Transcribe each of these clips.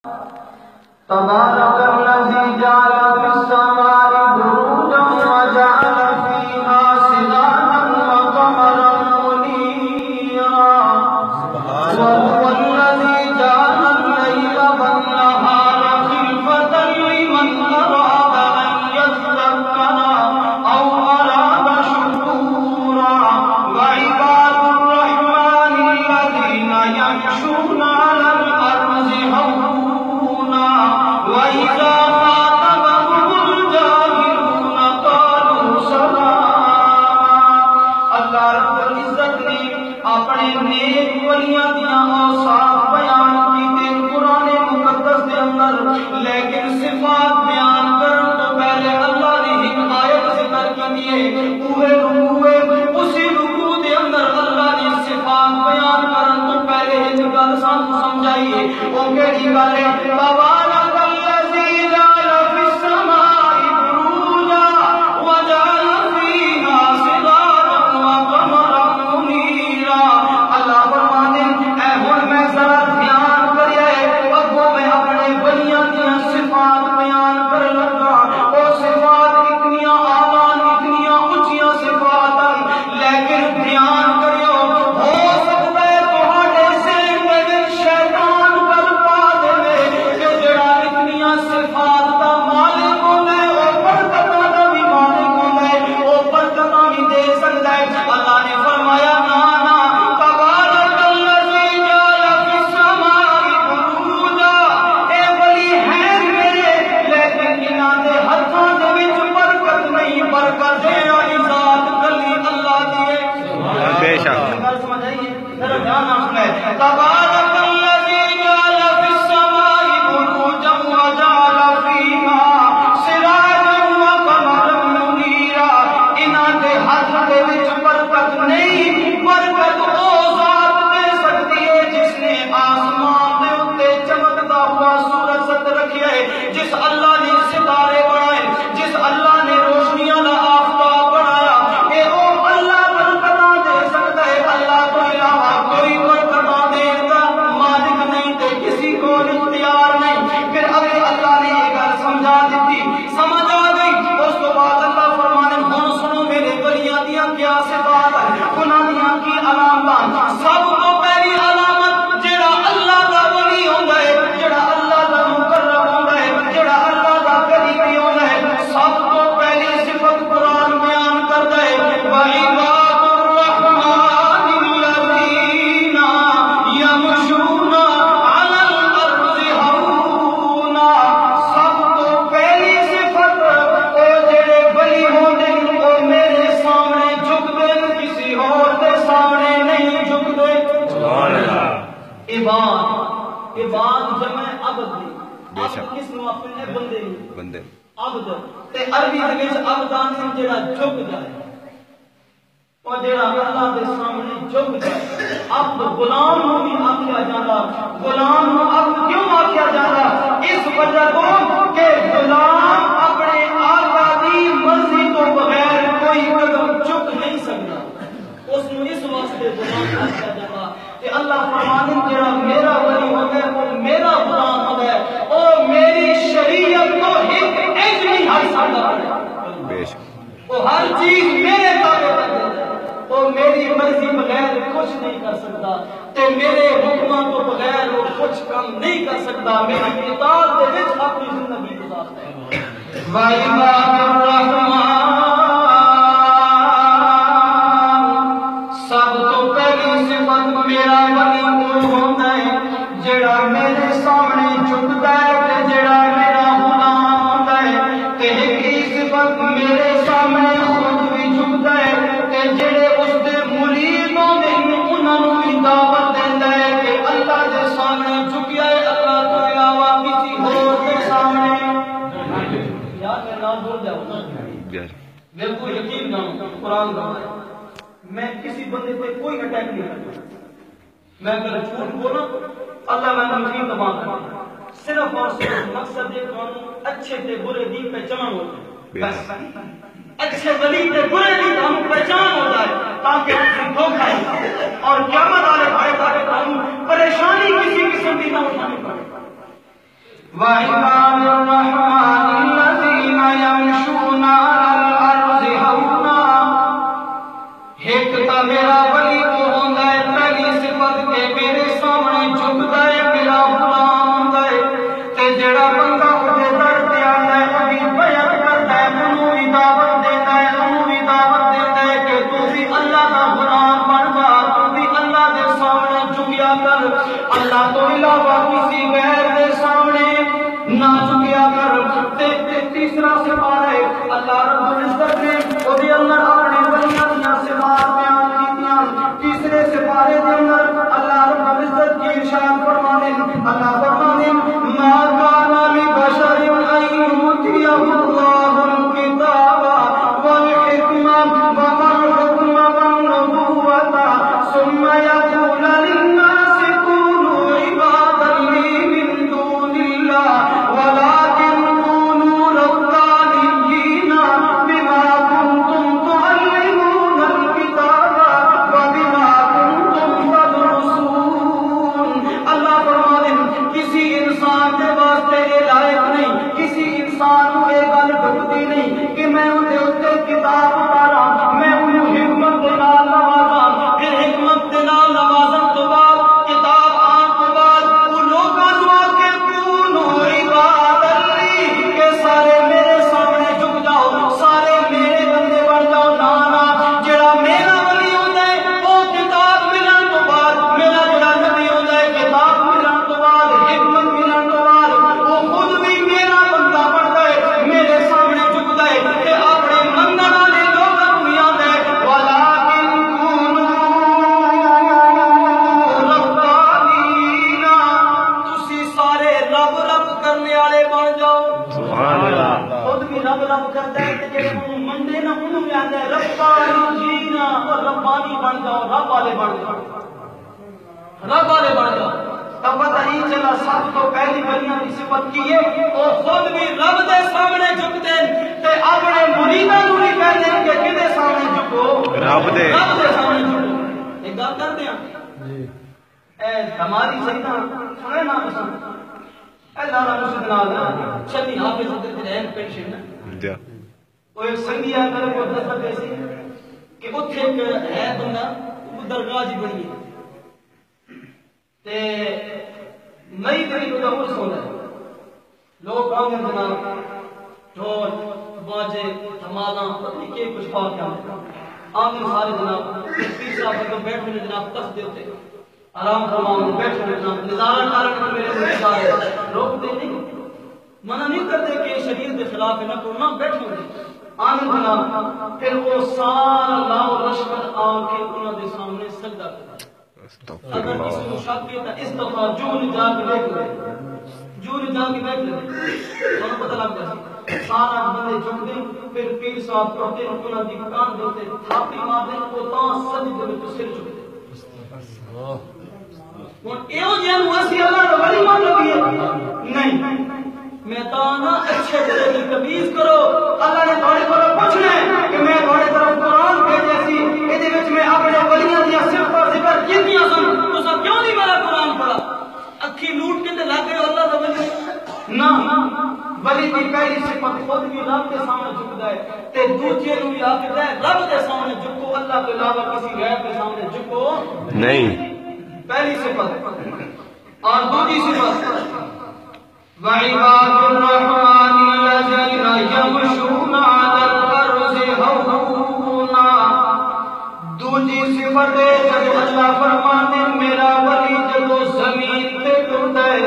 تبارك الذي جعل في السماء بروجا وجعل فيها سراجا وقمرا منيرا وهو الذي جعل الليل والنهار خلفة لمن أراد أن يذكر أو أراد شكورا وعباد الرحمن الذين يمشون على الأرض هونا وإذا خاطبهم الجاهلون قالوا سلاما۔ اللہ رب العزت نے اپنے نیک ولیاں دیاں اوصاف بیان کیتے قرآن مقدس دے اندر، لیکن صفات بیان کرن تو پہلے اللہ نے ایک آیت ذکر کی ہے۔ اسی رکوع دے اندر اللہ نے صفات بیان کرن تو پہلے ایک گل سانوں سمجھائیے، وہ کیڑی گل ہے؟ تبارک الذی جعل فی السماء بروجا وجعل فیہا سراجا وقمرا منیرا۔ اللہ فرماتے ہیں اے ہن میں ذرا دھیان کریے، اگوں میں اپنے ولیاں دیاں صفات بیان کر لگا۔ وہ صفات اتنیاں اعلیٰ اتنیاں اونچیاں صفات ہیں، لیکن دھیان کریو، ہو سکتا ہے تہاڈے ذہن دے وچ شیطان گل پا دے کہ جڑا اتنیاں صفات دا مالک ہوندا ہے، وہ برکتاں دا بھی مالک ہوندا ہے، وہ برکتاں بھی دے سکدا ہے۔ اللہ نے فرمایا نا نا، تبارک الذی جعل فی السماء بروجا، اے ولی ہیں میرے، لیکن انہاں دے ہتھاں دے وچ برکت نہیں، برکت دینے والی ذات کلی اللہ دی ہے۔ بے شک گل سمجھ آئیے؟ ذرا دھیان نال سنیں۔ تبارک الذی جعل فی السماء بروجا وجعل فیہا سراجا وقمرا منیرا۔ انہاں دے ہاتھ دے وچ برکت نہیں، برکت او ذات دے سکتی ہے جس نے آسمان دے اُتے چمکدا ہوا سورج ست رکھیا ہے، جس اللہ نے ستارے بنائے، جس اللہ نے روشنیاں دا آفتاب بنایا، اے او اللہ برکتاں دے سکتا ہے۔ اللہ تو علاوہ کوئی برکتاں دین دا مالک نہیں تے کسی کو اختیار نہیں۔ پھر اگے اللہ نے یہ گل سمجھا دیتی، سمجھ آ گئی۔ اس تو بعد اللہ فرمانے ہن سنو میرے ولیاں دیاں کیا صفات ہیں، انہاں دیاں کی علامات۔ سب تو پہلی علامت جڑا اللہ دا ولی ہوندا ہے، جڑا اللہ دا مقرب ہوندا ہے، جڑا اللہ دا قریبی ہوندا ہے، سب تو پہلی صفت قرآن بیان کردا ہے وَعِبَادُ الرَّحْمَنِ الَّذِينَ يَمْشُونَ عَلَى الْأَرْضِ هَوْنًا۔ سب تو پہلی صفت او جڑے ولی ہوندے او میرے سامنے جھکدے، کسی اور دے سامنے نہیں جھکدے۔ سبحان اللہ۔ عباد، عباد جمع عبد دی، بے شک۔ عبد کس نو اپنے بندے نو، بندے عبد تے عربی دے وچ عبدان جڑا جھک جائے، او جڑا اللہ دے سامنے جھک جائے۔ عبد غلام نو بھی آکھیا جاندا، غلام نو عبد کیوں آکھیا جاندا؟ اس وجہ تو کہ غلام اپنے آقا دی مرضی تو بغیر کوئی قدم چک نہیں سکتا، اس نو اس واسطے غلام آکھیا جاندا کہ اللہ فرمانے جڑا میرا ولی ہوندا ہے وہ میرا غلام ہوندا ہے، او میری شریعت کو ایک انچ نہیں ہٹ سکتا، بے شک وہ ہر چیز میرے تابع ہے، وہ میری مرضی بغیر کچھ نہیں کر سکتا تے میرے حکماں تو بغیر وہ کچھ کم نہیں کر سکتا، میری اطاعت دے وچ اپنی زندگی گزارتا ہے۔ وَعِبَادُ الرَّحْمَنِ، سب تو پہلی صفت میرا ولی وہ ہوندا ہے جڑا میرے سامنے جھکدا ہے تے جڑا میرا غلام ہوندا ہے، تے ایک ہی صفت میرے سامنے خود بھی جھکدا ہے تے جڑے اس دے مرید ہوندے انہاں نوں بھی دعوت دیندا ہے کہ اللہ دے سامنے جھکیا ہے، اللہ تو علاوہ کسی اور دے سامنے۔ یار میں نام بول جاؤں نا، بالکل یقین جاؤں قرآن کا ہے، میں کسی بندے پہ کوئی اٹیک نہیں کرتا، میں اگر جھوٹ بولا اللہ میں نمکین تمام کرتا، صرف اور صرف مقصد ہے اچھے تے برے دی پہچان ہو جائے، بس اچھے ولی تے برے دی ہم پہچان ہو جائے تاکہ ہم دھوکہ ہو اور قیامت والے بھائی تاکہ ہم پریشانی کسی قسم کی نہ اٹھانی پڑے۔ وعباد الرحمن الذين يمشون على الأرض هونا ایک تا میرا ولی تو ہوندا ہے پہلی صفت کے میرے سامنے جھکدا ہے میرا غلام ہوندا ہے تے جڑا بندہ اٹھے در تے آندا ہے ابھی بیعت کردا ہے انہوں بھی دعوت دیندا ہے کہ تو بھی اللہ دا غلام بن جا تو بھی اللہ دے سامنے جھکیا کر اللہ تو علاوہ کسی غیر دے سامنے نہ جھکیا کر تے تیسرا سپارہ ہے اللہ رب العزت نے اودے اندر اپنے ولیاں دیاں صفات بیان کیتیاں تیسرے سپارے دے اندر اللہ رب العزت کی ارشاد فرمانے اللہ فرمانے ما کان لبشر ان یؤتیہ اللہ الکتاب والحکمہ والحکم والنبوۃ ثم یقول للناس كونوا عبادا لی من دون اللہ ولكن كونوا ربانیین بما كنتم تعلمون الكتاب وبما كنتم تدرسون اللہ فرماتے ہیں کسی انسان کے واسطے یہ لائق نہیں کسی انسان کو یہ گل ڈھکتی نہیں کہ میں انہیں اتنے کتاب اتارا میں انہیں حکمت کے نال نوازا پھر حکمت کے نال نوازن تو بعد کتاب آن تو بعد وہ لوگوں کو آکے کونوا عبادا لی کہ سارے میرے سامنے جھک جاؤ سارے میرے بندے بن جاؤ نانا جڑا میرا ولی ہوندا ہے وہ کتاب ملن تو بعد میرا جڑا نبی ہوندا ہے کتاب ملن تو بعد حکمت ملن تو بعد وہ خود بھی میرا بندہ بنتا ہے میرے سامنے جھکتا ہے کہ اپنے منن والے لوگوں کو یاد ہے ولیکن کونوا ربانیین تسی سارے رب رب کرنے والے بن جاؤ سبحان اللہ خود بھی رب رب کرتا ہے کہ جڑے منڈے نہ انہوں میں آتا ہے ربانی جینا اور ربانی بن جاؤ رب والے بن جاؤ تب پتہ نہیں چلا سب تو پہلی بنیاں کی صفت کی ہے وہ خود بھی رب دے سامنے جھکتے ہیں تے اپنے مریداں نوں نہیں کہتے ہیں کہ کدے سامنے جھکو رب دے سامنے جھکو ایک گل کرتے ہیں اے ہماری سیدہ سنے نا پسند اے دارا مسجد نال چھلی حافظ حضرت رحم پینشن جا وہ ایک سنگی آکر کو دستک ایسی کہ اتھے ایک ہے بندہ وہ درگاہ جی بنی ہے تے مئی قریب کا عرص ہوتا ہے لوگ آگے جناب ڈھول باجے دھمالاں پتہ نہیں کہ کچھ پاک کیا آگے سارے جناب تیسرا بندہ بیٹھ ہوئے جناب تخت دے ہوتے آرام فرماؤں بیٹھ ہوئے جناب نظارہ کارن پر میرے سارے روک دے نہیں منع نہیں کرتے کہ شریعت کے خلاف نہ کرنا بیٹھ ہوئے آگے جناب پھر وہ سارا لاؤ لشکر آکے انہوں نے سامنے سجدہ کرتا اگر کسی کو شک کیا تھا اس دفعہ جو جا کے بیٹھ لے انہوں پتہ لگ جائے سارا بندے جھک دیں پھر پیر صاحب پڑھتے انہوں نے کان دیتے تھاپی مار دیں وہ تاں سجدے میں تو سر جھک دیں ایو جن اسی اللہ کا ولی مان لگی ہے نہیں میں تانا اچھے دل کی تمیز کرو اللہ نے تھوڑے کو پوچھنا ہے کہ میں تھوڑے طرف قرآن بھیجے سی ایدے وچ میں اپنے ولیاں دی صفت اور ذکر کیتیاں سن تساں کیوں نہیں میرا قرآن پڑھا اکھی لوٹ کے تے لگ گئے اللہ دا ولی نہ ولی دی پہلی صفت خود بھی رب کے سامنے جھکدا ہے تے دوسرے نوں بھی آکھدا ہے رب کے سامنے جھکو اللہ کے علاوہ کسی غیر کے سامنے جھکو نہیں پہلی صفت اور دوسری صفت وعباد الرحمن الذين يمشون على الارض هونا دوسری صفت ہے جب اللہ فرماتے میرا ولی جب زمین تے ٹرتا ہے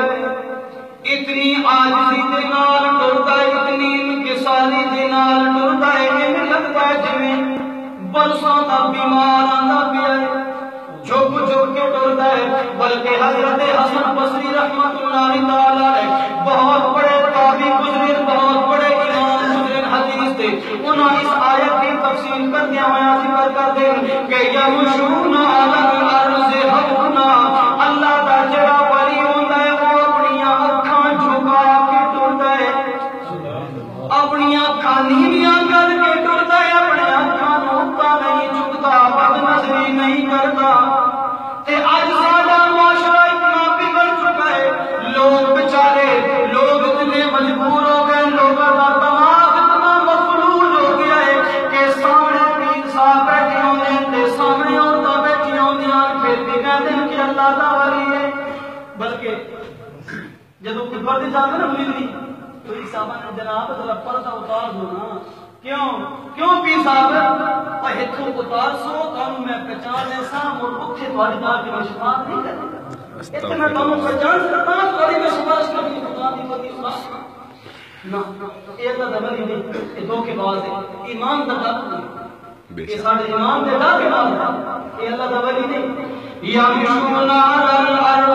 اتنی عاجزی دے نال ٹرتا ہے اتنی انکساری دے نال ٹرتا ہے کہ لگتا ہے جویں برسوں دا بیمار آندا پیا ہے جھک جھک کے ٹرتا ہے بلکہ حضرت حسن بصری رحمت اللہ تعالی بہت بڑے تابعی گزرے بہت بڑے امام گزرے حدیث تھے انہوں نے اس آیت کی تفسیر کر دیا ہوا ذکر کر دیں کہ یمشون علی الارض ہونا اللہ دا جڑا ولی ہوندا ہے وہ اپنی اکھاں جھکا کے ٹرتا ہے اپنی اکھاں نیویاں کر کے ٹرتا ہے اپنی اکھاں نوتا نہیں جھکتا بد نظری نہیں کرتا تے اج سارا معاشرہ اتنا بگڑ چکا ہے لوگ بیچارے لوگ جب کوئی پردے جاتے نا ملنی تو ایک صاحبہ نے جناب ذرا پردہ اتار دو نا. کیوں پیر صاحب اور ہتھوں اتار سو کام میں پہچان لے سام اور اٹھے تھوڑی دار کے میں شفاعت نہیں کرتا. اتنا کام پہچان سکتا تھوڑی میں سفارش کرنی خدا دی بڑی اللہ نہ یہ اللہ دا ولی نہیں یہ دو کے باز ہے ایمان دا نہیں یہ سارے ایمان دے دا کے باز ہے یہ اللہ دا ولی نہیں. یمشون علی الارض